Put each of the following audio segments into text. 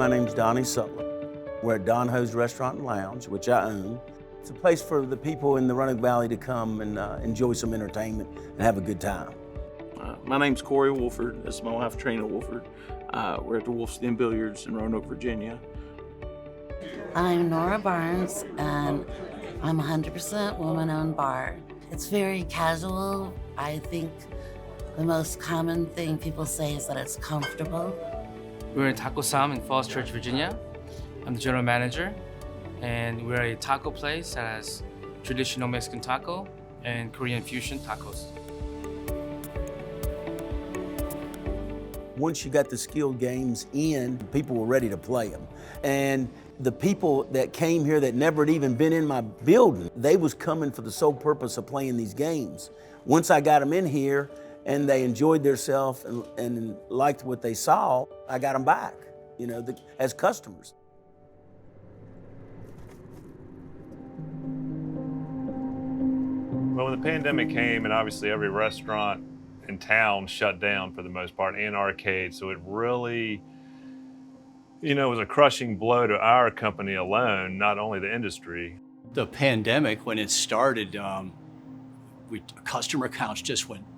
My name's Donnie Sutler. We're at Don Ho's Restaurant and Lounge, which I own. It's a place for the people in the Roanoke Valley to come and enjoy some entertainment and have a good time. My name's Corey Wolford. This is my wife, Trina Wolford. We're at the Wolf's Den Billiards in Roanoke, Virginia. I'm Nora Barnes, and I'm a 100% woman-owned bar. It's very casual. I think the most common thing people say is that it's comfortable. We're in Taco Sam in Falls Church, Virginia. I'm the general manager, and we're a taco place that has traditional Mexican taco and Korean fusion tacos. Once you got the skill games in, people were ready to play them. And the people that came here that never had even been in my building, they was coming for the sole purpose of playing these games. Once I got them in here and they enjoyed themselves and liked what they saw, I got them back, as customers. Well, when the pandemic came, and obviously every restaurant in town shut down for the most part, and arcades, so it really, was a crushing blow to our company alone, not only the industry. The pandemic, when it started, customer counts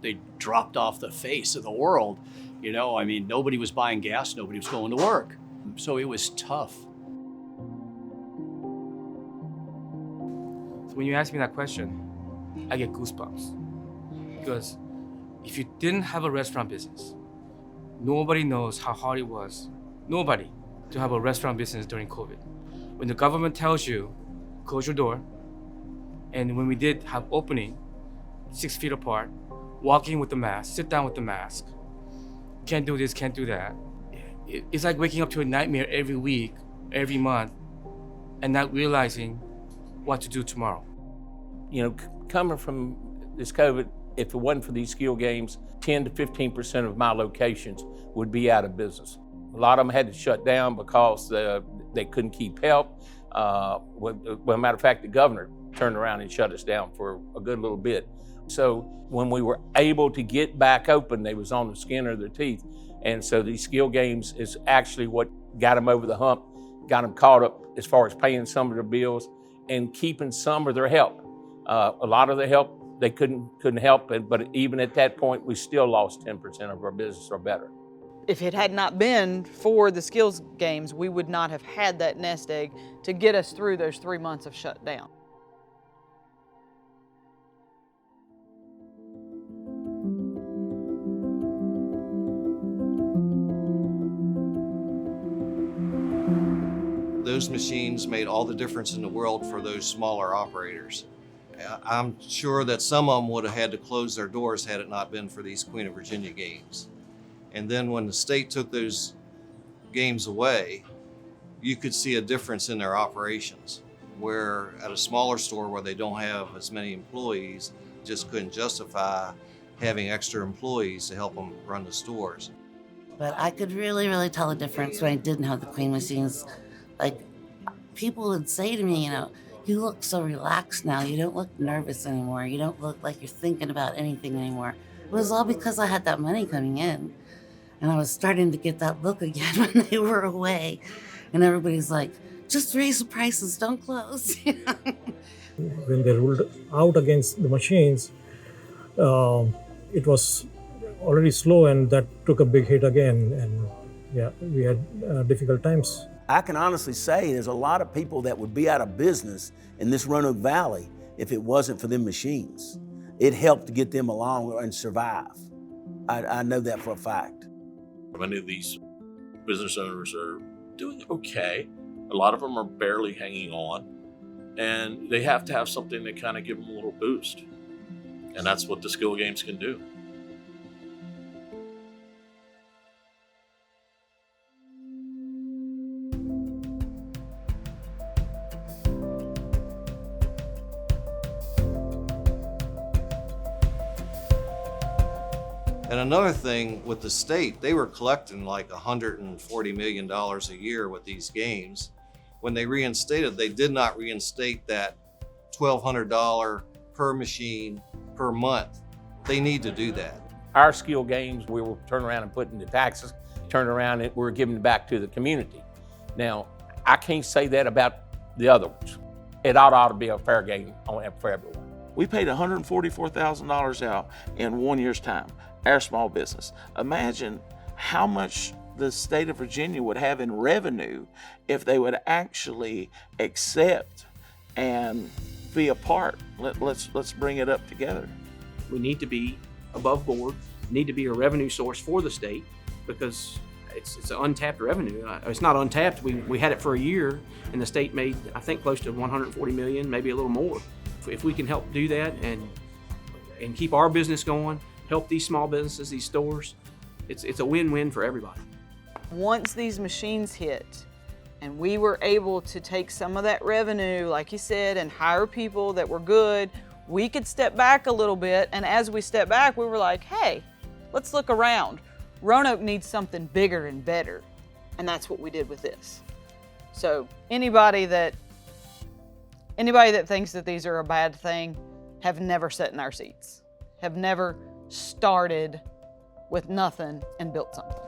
they dropped off the face of the world. Nobody was buying gas, nobody was going to work. So it was tough. So when you ask me that question, I get goosebumps. Because if you didn't have a restaurant business, nobody knows how hard it was, nobody, to have a restaurant business during COVID. When the government tells you, close your door, and when we did have opening, 6 feet apart, walking with the mask, sit down with the mask, can't do this, can't do that. It's like waking up to a nightmare every week, every month, and not realizing what to do tomorrow. Coming from this COVID, if it wasn't for these skill games, 10 to 15% of my locations would be out of business. A lot of them had to shut down because they couldn't keep help. Well, matter of fact, the governor turned around and shut us down for a good little bit. So when we were able to get back open, they was on the skin of their teeth. And so these skill games is actually what got them over the hump, got them caught up as far as paying some of their bills and keeping some of their help. A lot of the help, they couldn't help it, but even at that point, we still lost 10% of our business or better. If it had not been for the skills games, we would not have had that nest egg to get us through those 3 months of shutdown. Those machines made all the difference in the world for those smaller operators. I'm sure that some of them would have had to close their doors had it not been for these Queen of Virginia games. And then when the state took those games away, you could see a difference in their operations, where at a smaller store where they don't have as many employees, just couldn't justify having extra employees to help them run the stores. But I could really, really tell a difference when I didn't have the Queen machines. Like, people would say to me, you look so relaxed now. You don't look nervous anymore. You don't look like you're thinking about anything anymore. It was all because I had that money coming in. And I was starting to get that look again when they were away. And everybody's like, just raise the prices, don't close. When they ruled out against the machines, it was already slow, and that took a big hit again. And yeah, we had difficult times. I can honestly say there's a lot of people that would be out of business in this Roanoke Valley if it wasn't for them machines. It helped to get them along and survive. I know that for a fact. Many of these business owners are doing okay. A lot of them are barely hanging on, and they have to have something to kind of give them a little boost. And that's what the skill games can do. And another thing with the state, they were collecting like $140 million a year with these games. When they reinstated, they did not reinstate that $1,200 per machine per month. They need to do that. Our skill games, we were turning around and putting the taxes, turned around and we were giving back to the community. Now, I can't say that about the other ones. It ought to be a fair game for everyone. We paid $144,000 out in 1 year's time, our small business. Imagine how much the state of Virginia would have in revenue if they would actually accept and be a part. Let's bring it up together. We need to be above board, need to be a revenue source for the state, because it's an untapped revenue. It's not untapped. We had it for a year, and the state made, I think, close to 140 million, maybe a little more. If we can help do that and keep our business going, help these small businesses, these stores, it's a win-win for everybody. Once these machines hit, and we were able to take some of that revenue, like you said, and hire people that were good, we could step back a little bit. And as we stepped back, we were like, hey, let's look around. Roanoke needs something bigger and better. And that's what we did with this. So anybody that thinks that these are a bad thing have never sat in our seats, have never started with nothing and built something.